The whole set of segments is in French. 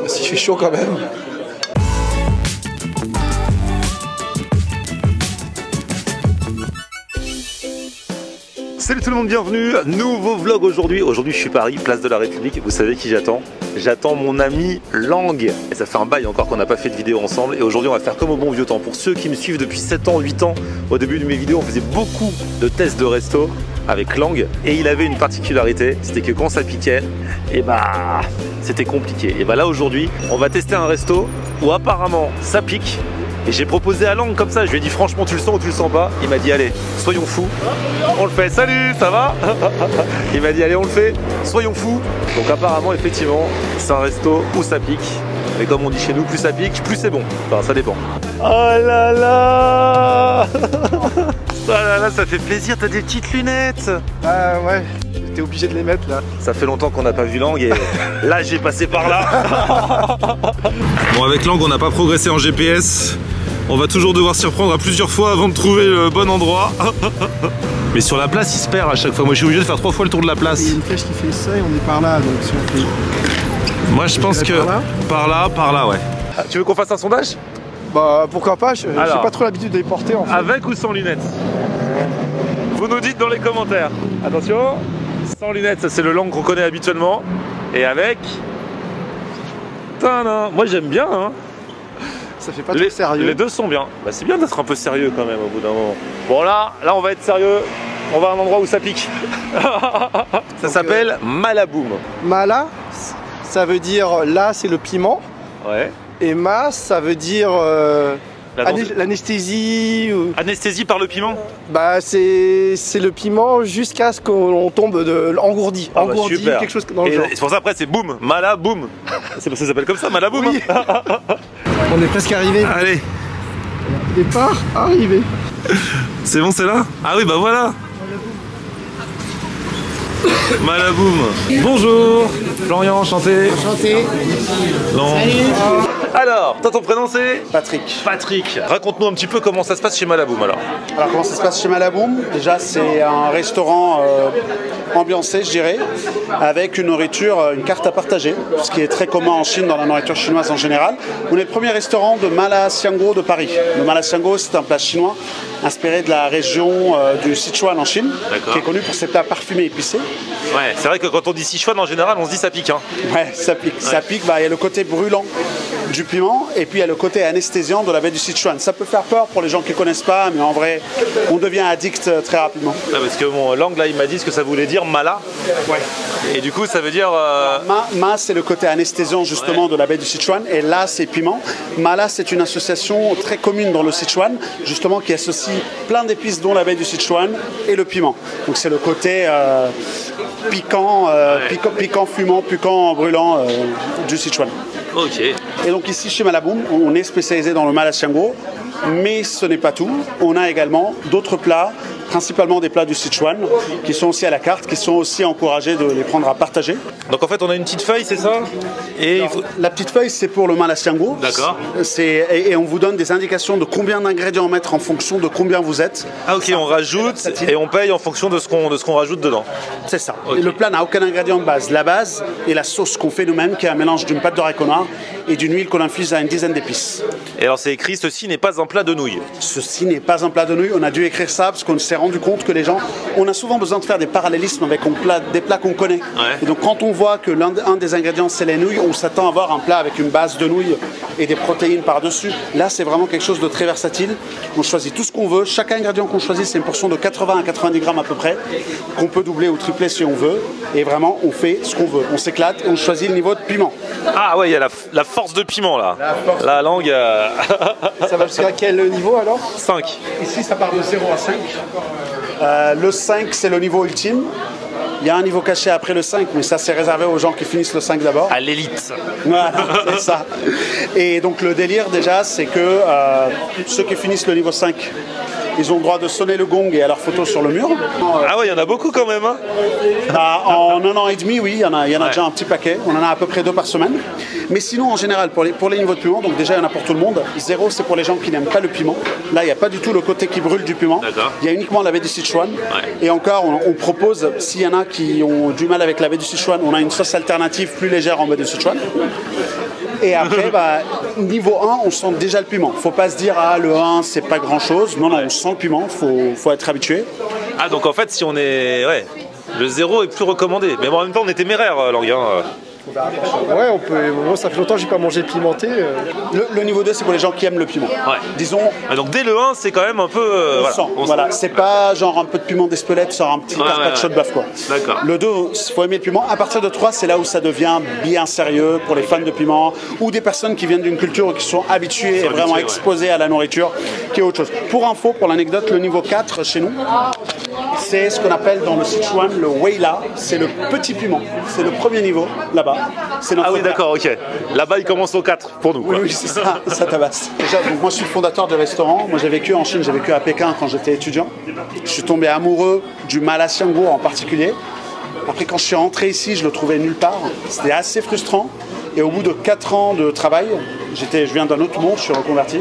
Il fait chaud quand même. Salut tout le monde, bienvenue, nouveau vlog aujourd'hui. Aujourd'hui je suis Paris, place de la République. Vous savez qui j'attends? J'attends mon ami Lang. Et ça fait un bail encore qu'on n'a pas fait de vidéo ensemble. Et aujourd'hui on va faire comme au bon vieux temps. Pour ceux qui me suivent depuis 7 ans, 8 ans, au début de mes vidéos on faisait beaucoup de tests de resto avec Lang. Et il avait une particularité, c'était que quand ça piquait, et bah c'était compliqué. Et bah là aujourd'hui on va tester un resto où apparemment ça pique. Et j'ai proposé à Lang comme ça, je lui ai dit franchement tu le sens ou tu le sens pas? Il m'a dit allez, soyons fous, on le fait, salut, ça va? Il m'a dit allez on le fait, soyons fous. Donc apparemment effectivement c'est un resto où ça pique. Mais comme on dit chez nous, plus ça pique, plus c'est bon. Enfin ça dépend. Oh là là. Oh là là, ça fait plaisir, t'as des petites lunettes. Ah ouais, j'étais obligé de les mettre là. Ça fait longtemps qu'on n'a pas vu Lang et là j'ai passé par là. Bon, avec Lang on n'a pas progressé en GPS. On va toujours devoir s'y reprendre à plusieurs fois avant de trouver le bon endroit. Mais sur la place il se perd à chaque fois. Moi je suis obligé de faire 3 fois le tour de la place. Il y a une flèche qui fait ça et on est par là, donc si on fait... Moi je pense que par là ouais. Ah, tu veux qu'on fasse un sondage? Bah pourquoi pas, j'ai Alors, pas trop l'habitude de les porter en fait. avec ou sans lunettes? Vous nous dites dans les commentaires. Attention, sans lunettes, ça c'est le Lang qu'on connaît habituellement. Et avec... Tadam. Moi j'aime bien hein. Ça fait pas trop sérieux. Les deux sont bien. Bah, c'est bien d'être un peu sérieux quand même au bout d'un moment. Bon là on va être sérieux. On va à un endroit où ça pique. Ça s'appelle Malaboum. Mala, ça veut dire là c'est le piment. Ouais. Et ma, ça veut dire l'anesthésie. Anesthésie par le piment? Bah c'est le piment jusqu'à ce qu'on tombe engourdi. Ah bah, engourdi, super. quelque chose dans le genre. C'est pour ça après c'est boum, Malaboum. C'est parce que ça s'appelle comme ça, Malaboum. Oui. Hein. On est presque arrivé. Allez. Départ, arrivé. C'est bon, c'est là? Ah oui, bah voilà. Malaboum. Bonjour. Florian, enchanté. Enchanté. Non. Salut. Alors, toi ton prénom c'est? Patrick. Patrick. Raconte-nous un petit peu comment ça se passe chez Malaboum alors. Alors comment ça se passe chez Malaboum? Déjà c'est un restaurant ambiancé je dirais, avec une nourriture, une carte à partager, ce qui est très commun en Chine dans la nourriture chinoise en général. On est le premier restaurant de Mala Xiangguo de Paris. Le Mala Xiangguo c'est un plat chinois inspiré de la région du Sichuan en Chine, qui est connu pour ses plats parfumés et épicés. Ouais, c'est vrai que quand on dit Sichuan en général on se dit ça pique hein. Ouais, ça pique. Ouais. Ça pique, bah, y a le côté brûlant du piment et puis il y a le côté anesthésiant de la baie du Sichuan. Ça peut faire peur pour les gens qui ne connaissent pas, mais en vrai, on devient addict très rapidement. Ah, parce que mon Lang là, il m'a dit ce que ça voulait dire mala. Ouais. Et du coup, ça veut dire. Ma c'est le côté anesthésiant justement de la baie du Sichuan, et là c'est piment. Mala c'est une association très commune dans le Sichuan, justement qui associe plein d'épices dont la baie du Sichuan et le piment. Donc c'est le côté piquant, piquant, fumant, piquant, brûlant du Sichuan. Ok. Et donc ici chez Malaboum, on est spécialisé dans le Mala Xiangguo, mais ce n'est pas tout. On a également d'autres plats, principalement des plats du Sichuan, qui sont aussi à la carte, qui sont aussi encouragés de les prendre à partager. Donc en fait on a une petite feuille, c'est ça? Et alors, la petite feuille c'est pour le Mala Xiangguo. D'accord. Et on vous donne des indications de combien d'ingrédients mettre en fonction de combien vous êtes. Ah ok, on rajoute et on paye en fonction de ce qu'on rajoute dedans. C'est ça. Okay. Et le plat n'a aucun ingrédient de base. La base est la sauce qu'on fait nous-mêmes, qui est un mélange d'une pâte de haricot noir et d'une huile qu'on infuse à une dizaine d'épices. Et alors c'est écrit, ceci n'est pas un plat de nouilles. Ceci n'est pas un plat de nouilles. On a dû écrire ça parce qu'on s'est rendu compte que les gens, on a souvent besoin de faire des parallélismes avec des plats qu'on connaît. Ouais. Et donc quand on voit que un des ingrédients c'est les nouilles, on s'attend à avoir un plat avec une base de nouilles et des protéines par-dessus. Là c'est vraiment quelque chose de très versatile. On choisit tout ce qu'on veut. Chaque ingrédient qu'on choisit c'est une portion de 80 à 90 grammes à peu près, qu'on peut doubler ou tripler si on veut. Et vraiment on fait ce qu'on veut. On s'éclate et on choisit le niveau de piment. Ah ouais, il y a la force de piment là. La langue. Ça va jusqu'à quel niveau alors? 5. Ici ça part de 0 à 5. Le 5 c'est le niveau ultime. Il y a un niveau caché après le 5, mais ça c'est réservé aux gens qui finissent le 5 d'abord. À l'élite. Voilà, c'est ça. Et donc le délire déjà, c'est que ceux qui finissent le niveau 5, ils ont le droit de sonner le gong et à leur photo sur le mur. Ah ouais, il y en a beaucoup quand même. Hein. En un an et demi, oui, il y en a déjà un petit paquet. On en a à peu près 2 par semaine. Mais sinon, en général, pour les niveaux de piment, donc déjà il y en a pour tout le monde. 0, c'est pour les gens qui n'aiment pas le piment. Là, il n'y a pas du tout le côté qui brûle du piment. Il y a uniquement la baie du Sichuan. Et encore, on propose, s'il y en a qui ont du mal avec la baie du Sichuan, on a une sauce alternative plus légère en baie du Sichuan. Et après, niveau 1, on sent déjà le piment. Faut pas se dire, ah, le 1, c'est pas grand-chose. Non, on sent le piment, faut être habitué. Ah, donc en fait, si on est... Ouais, le 0 est plus recommandé. Mais bon, en même temps, on est téméraire, Lang. Ouais, on peut. Moi, ça fait longtemps que j'ai pas mangé pimenté. Le niveau 2, c'est pour les gens qui aiment le piment. Ouais. Disons. Donc dès le 1, c'est quand même un peu. Voilà, c'est pas genre un peu de piment d'Espelette sur un petit carpaccio de bœuf, quoi. D'accord. Le 2, il faut aimer le piment. À partir de 3, c'est là où ça devient bien sérieux pour les fans de piment ou des personnes qui viennent d'une culture qui sont habituées et vraiment exposées à la nourriture, qui est autre chose. Pour info, pour l'anecdote, le niveau 4 chez nous, c'est ce qu'on appelle dans le Sichuan le Weila. C'est le petit piment. C'est le premier niveau là-bas. Ah oui, d'accord, ok. Là-bas, il commence au 4 pour nous. Oui, c'est ça, ça tabasse. Déjà, donc moi, je suis le fondateur de restaurant. Moi, j'ai vécu en Chine, j'ai vécu à Pékin quand j'étais étudiant. Je suis tombé amoureux du Malassiangour en particulier. Après, quand je suis rentré ici, je le trouvais nulle part. C'était assez frustrant. Et au bout de 4 ans de travail, je viens d'un autre monde, je suis reconverti.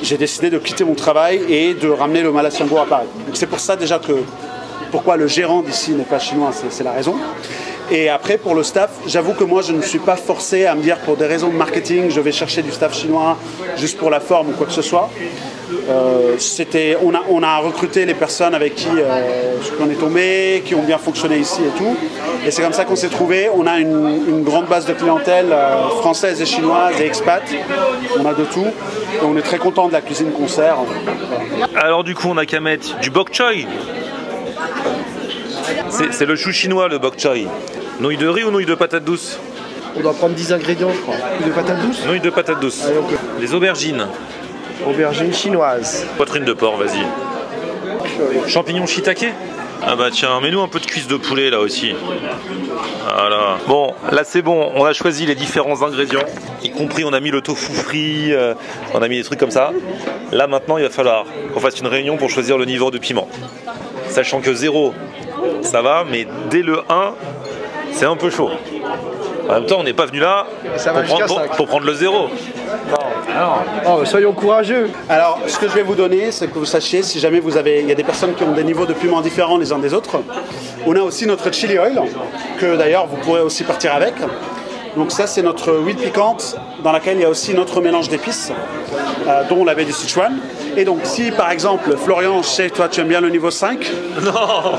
J'ai décidé de quitter mon travail et de ramener le Malassiangour à Paris. Donc c'est pour ça déjà pourquoi le gérant d'ici n'est pas chinois, c'est la raison. Et après, pour le staff, j'avoue que moi, je ne suis pas forcé à me dire pour des raisons de marketing, je vais chercher du staff chinois juste pour la forme ou quoi que ce soit. On a recruté les personnes avec qui on est tombé, qui ont bien fonctionné ici et tout. Et c'est comme ça qu'on s'est trouvé. On a une grande base de clientèle française et chinoise et expat. On a de tout. Et on est très content de la cuisine qu'on sert. Alors du coup, on a qu'à mettre du bok choy. C'est le chou chinois, le bok choy. Nouilles de riz ou nouilles de patates douces? On doit prendre 10 ingrédients, je crois. De patates douces. Nouilles de patates douces. Allez, on peut. Les aubergines. Aubergine chinoise. Poitrine de porc, vas-y. Champignons shiitake. Ah bah tiens, mets-nous un peu de cuisse de poulet là aussi. Voilà. Bon, là c'est bon, on a choisi les différents ingrédients. Y compris, on a mis le tofu frit, on a mis des trucs comme ça. Là maintenant, il va falloir qu'on fasse une réunion pour choisir le niveau de piment. Sachant que 0, ça va, mais dès le 1, c'est un peu chaud. En même temps, on n'est pas venu là pour prendre le 0. Oh, soyons courageux. Alors, ce que je vais vous donner, c'est que vous sachiez, si jamais il y a des personnes qui ont des niveaux de piment différents les uns des autres, on a aussi notre chili oil, que d'ailleurs vous pourrez aussi partir avec. Donc ça, c'est notre huile piquante dans laquelle il y a aussi notre mélange d'épices, dont la baie du Sichuan. Et donc, si par exemple, Florian, je sais, toi tu aimes bien le niveau 5, non,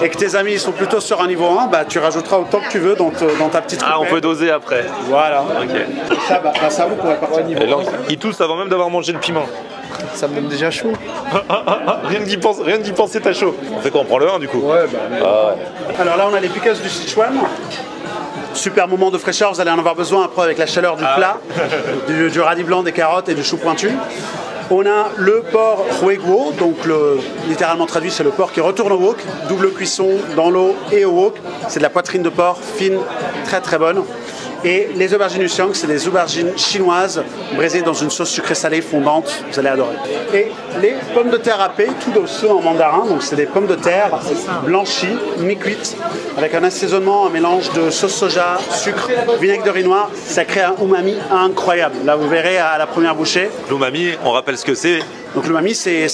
et que tes amis sont plutôt sur un niveau 1, bah, tu rajouteras autant que tu veux dans ta petite coupelle. Ah, on peut doser après. Voilà. Ok. Ça, vous pourrez partir niveau 1. Ils toussent avant même d'avoir mangé le piment. Ça me donne déjà chaud. Rien d'y penser, t'as chaud. On fait quoi? On prend le 1 du coup? Ouais, bah. Ouais. Alors là, on a les piqueuses du Sichuan. Super moment de fraîcheur, vous allez en avoir besoin après avec la chaleur du plat, du radis blanc, des carottes et du chou pointu. On a le porc hueguo, donc littéralement traduit c'est le porc qui retourne au wok, double cuisson dans l'eau et au wok. C'est de la poitrine de porc fine, très très bonne. Et les aubergines du Siang, c'est des aubergines chinoises braisées dans une sauce sucrée salée fondante, vous allez adorer. Et les pommes de terre râpées, tout doucement en mandarin, donc c'est des pommes de terre blanchies, mi-cuites, avec un assaisonnement, un mélange de sauce soja, sucre, vinaigre de riz noir, ça crée un umami incroyable. Là vous verrez à la première bouchée. L'umami, on rappelle ce que c'est. Donc l'umami, c'est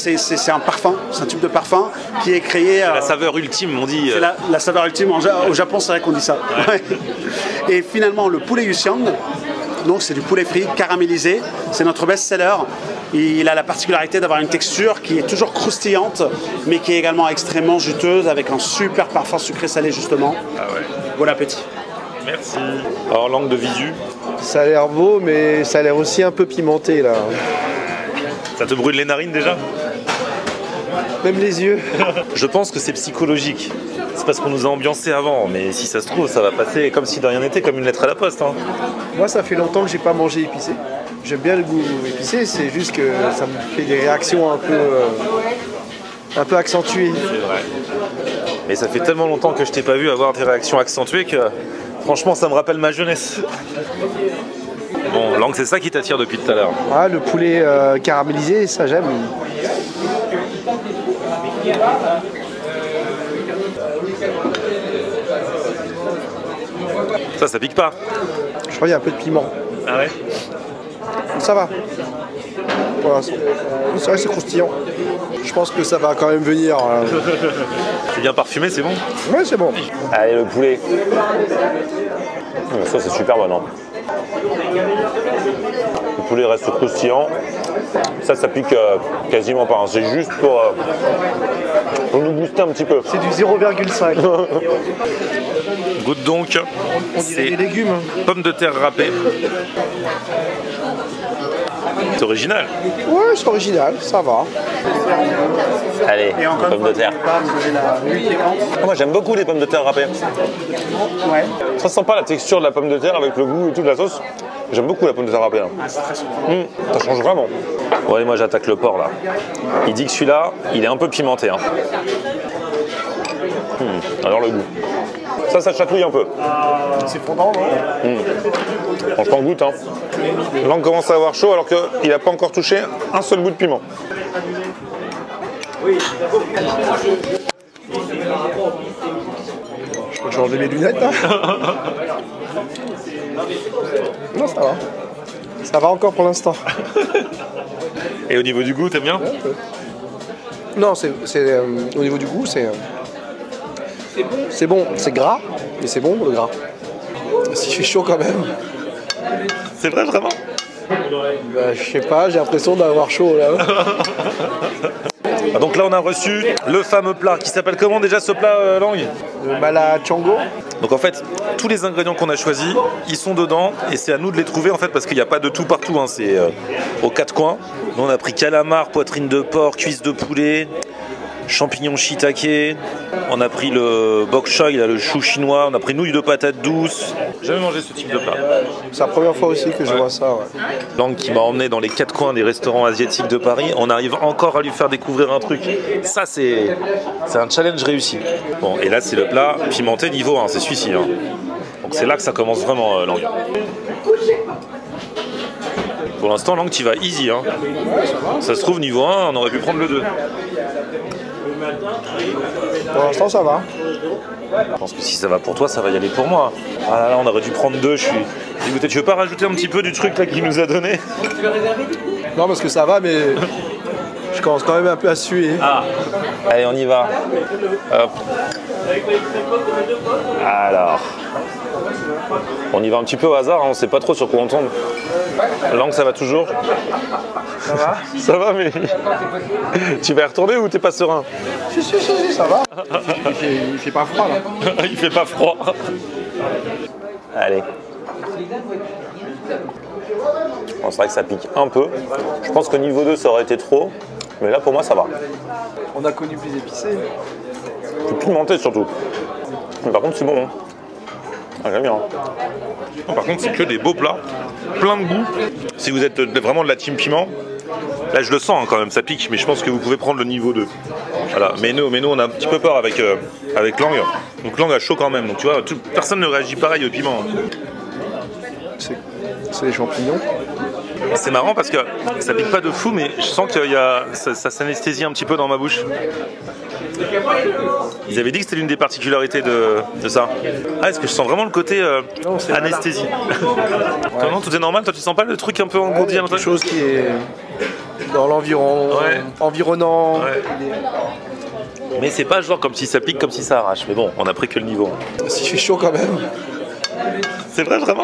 un parfum, c'est un type de parfum qui est créé... la saveur ultime, on dit. C'est la saveur ultime, au Japon c'est vrai qu'on dit ça. Ouais. Et finalement le poulet yusiang, donc c'est du poulet frit caramélisé, c'est notre best-seller. Il a la particularité d'avoir une texture qui est toujours croustillante, mais qui est également extrêmement juteuse, avec un super parfum sucré salé justement. Ah ouais. Bon appétit. Merci. Alors langue de visu. Ça a l'air beau, mais ça a l'air aussi un peu pimenté là. Ça te brûle les narines déjà? Même les yeux. Je pense que c'est psychologique. C'est parce qu'on nous a ambiancé avant, mais si ça se trouve, ça va passer comme si de rien n'était, comme une lettre à la poste. Hein. Moi, ça fait longtemps que j'ai pas mangé épicé. J'aime bien le goût épicé, c'est juste que ça me fait des réactions un peu accentuées. C'est vrai. Mais ça fait tellement longtemps que je t'ai pas vu avoir des réactions accentuées que franchement, ça me rappelle ma jeunesse. Bon, langue, c'est ça qui t'attire depuis tout à l'heure. Ah, le poulet caramélisé, ça j'aime. Ça pique pas. Je crois qu'il y a un peu de piment. Ah ouais? Ça va. Voilà, c'est vrai que c'est croustillant. Je pense que ça va quand même venir. C'est bien parfumé, c'est bon? Ouais, c'est bon. Allez, le poulet. Ça, c'est super bon, non? Le poulet reste croustillant. Ça pique quasiment pas. Hein. C'est juste pour nous booster un petit peu. C'est du 0,5. Goûte donc. On dirait des légumes. Pommes de terre râpées. C'est original. Ouais, c'est original, ça va. Allez, pommes de terre. Moi j'aime beaucoup les pommes de terre râpées. Ouais. Très sympa la texture de la pomme de terre avec le goût et tout de la sauce. J'aime beaucoup la pomme de terre râpée. Ça change vraiment. Bon allez, moi j'attaque le porc là. Il dit que celui-là, il est un peu pimenté. Hein. Alors le goût. Ça chatouille un peu. C'est fondant, non? Franchement, goûte. Hein. L'angle commence à avoir chaud alors qu'il n'a pas encore touché un seul bout de piment. Je peux changer mes lunettes là. Non, ça va. Ça va encore pour l'instant. Et au niveau du goût, t'aimes bien? Non, au niveau du goût, c'est bon, c'est gras, mais c'est bon le gras. S'il fait chaud quand même. C'est vrai, vraiment? Bah, je sais pas, j'ai l'impression d'avoir chaud là. Donc là, on a reçu le fameux plat qui s'appelle comment déjà ce plat, Langue? Le mala chango. Donc en fait, tous les ingrédients qu'on a choisis, ils sont dedans et c'est à nous de les trouver en fait parce qu'il n'y a pas de tout partout, hein. C'est aux quatre coins. Nous, on a pris calamar, poitrine de porc, cuisse de poulet, champignons shiitake, on a pris le bok choy, là, le chou chinois, on a pris nouilles de patates douces. J'ai jamais mangé ce type de plat. C'est la première fois aussi que je vois ça. Ouais. Langue qui m'a emmené dans les quatre coins des restaurants asiatiques de Paris, on arrive encore à lui faire découvrir un truc. Ça, c'est un challenge réussi. Bon, et là, c'est le plat pimenté niveau 1, c'est celui-ci. Hein. Donc c'est là que ça commence vraiment, Langue. Pour l'instant, Langue, tu vas easy. Hein. Ça se trouve, niveau 1, on aurait pu prendre le 2. Pour l'instant, ça va. Je pense que si ça va pour toi, ça va y aller pour moi. Ah là là, on aurait dû prendre 2, je suis dégoûté. Tu veux pas rajouter un petit peu du truc là qu'il nous a donné? Non, parce que ça va, mais je commence quand même un peu à suer. Ah, allez, on y va. Hop. Alors, on y va un petit peu au hasard, hein, on sait pas trop sur quoi on tombe. Langue, ça va toujours? Ça va? Ça va, mais tu vas y retourner ou t'es pas serein? Si, ça va. Il fait pas froid là. Il fait pas froid. Allez. Bon, c'est vrai que ça pique un peu. Je pense qu'au niveau 2, ça aurait été trop. Mais là, pour moi, ça va. On a connu plus épicé. Plus pimenté surtout. Mais par contre, c'est bon. Hein. Ah, j'aime bien. Par contre, c'est que des beaux plats. Plein de goût. Si vous êtes vraiment de la team piment, là, je le sens hein, quand même, ça pique. Mais je pense que vous pouvez prendre le niveau 2. Voilà. Mais nous, on a un petit peu peur avec Langue. Donc Langue a chaud quand même. Donc tu vois, personne ne réagit pareil au piment. C'est les champignons. C'est marrant parce que ça pique pas de fou, mais je sens que ça s'anesthésie un petit peu dans ma bouche. Ils avaient dit que c'était l'une des particularités de ça. Ah, est-ce que je sens vraiment le côté anesthésie? Ouais. Non, tout est normal, toi tu sens pas le truc un peu engourdi? Quelque chose qui est dans environnant. Ouais. Mais c'est pas genre comme si ça pique, comme si ça arrache. Mais bon, on a pris que le niveau. S'il fait chaud quand même. C'est vrai, vraiment?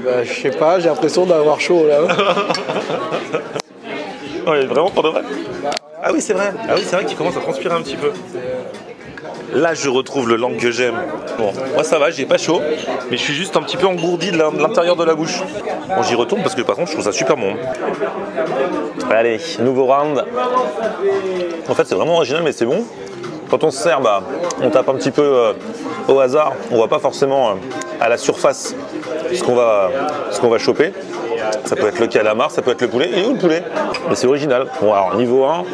Bah, je sais pas, j'ai l'impression d'avoir chaud là. Ouais, vraiment pour de vrai. Ah oui, c'est vrai. Ah oui, c'est vrai qu'il commence à transpirer un petit peu. Là, je retrouve le Langue que j'aime. Bon, moi ça va, j'ai pas chaud, mais je suis juste un petit peu engourdi de l'intérieur de la bouche. Bon, j'y retourne parce que par contre, je trouve ça super bon. Allez, nouveau round. En fait, c'est vraiment original, mais c'est bon. Quand on se sert, bah, on tape un petit peu au hasard. On voit pas forcément à la surface ce qu'on va choper. Ça peut être le calamar, ça peut être le poulet. Et où le poulet? Mais c'est original. Bon, alors niveau 1,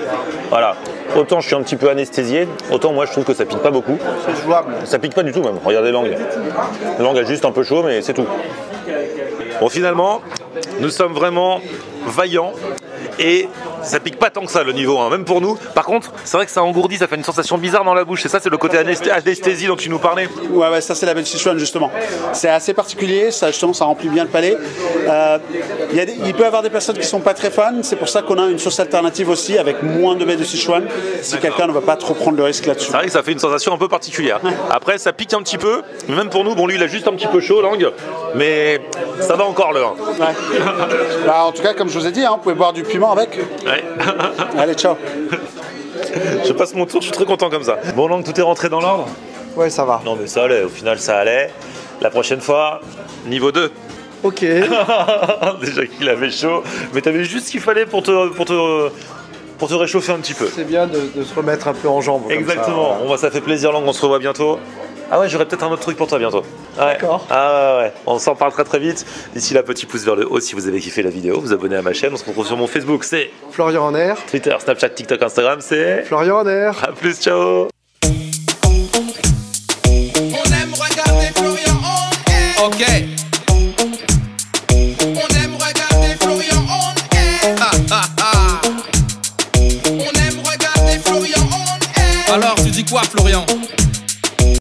voilà. Autant je suis un petit peu anesthésié, autant moi je trouve que ça pique pas beaucoup. C'est jouable. Ça pique pas du tout même. Regardez Langue. Langue a juste un peu chaud, mais c'est tout. Bon, finalement, nous sommes vraiment vaillants. Et ça pique pas tant que ça le niveau 1, même pour nous. Par contre, c'est vrai que ça engourdit, ça fait une sensation bizarre dans la bouche. Et ça, c'est le côté anesthésie dont tu nous parlais. Ouais, ça c'est la belle Sichuan justement. C'est assez particulier, ça justement, ça remplit bien le palais. Il peut y avoir des personnes qui sont pas très fans, c'est pour ça qu'on a une sauce alternative aussi avec moins de baies de Sichuan, si quelqu'un ne va pas trop prendre le risque là-dessus. C'est vrai que ça fait une sensation un peu particulière. Après, ça pique un petit peu, mais même pour nous, bon, lui, il a juste un petit peu chaud, langue, mais ça va encore le 1. Ouais. Bah, en tout cas, comme je vous ai dit, hein, vous pouvez boire du piment avec. Ouais. Allez, ciao. Je passe mon tour, je suis très content comme ça. Bon, langue, tout est rentré dans l'ordre? Ouais, ça va. Non, mais ça allait, au final, ça allait. La prochaine fois, niveau 2. Ok. Déjà qu'il avait chaud, mais t'avais juste ce qu'il fallait pour te réchauffer un petit peu. C'est bien de se remettre un peu en jambes. Exactement. Comme ça. Bon, bah, ça fait plaisir, Lang, on se revoit bientôt. Ah ouais, j'aurais peut-être un autre truc pour toi bientôt. Ouais. D'accord. Ah ouais, on s'en parle très très vite. D'ici là, petit pouce vers le haut si vous avez kiffé la vidéo, vous abonnez à ma chaîne. On se retrouve sur mon Facebook, c'est Florian en air. Twitter, Snapchat, TikTok, Instagram, c'est Florian en air. à plus, ciao.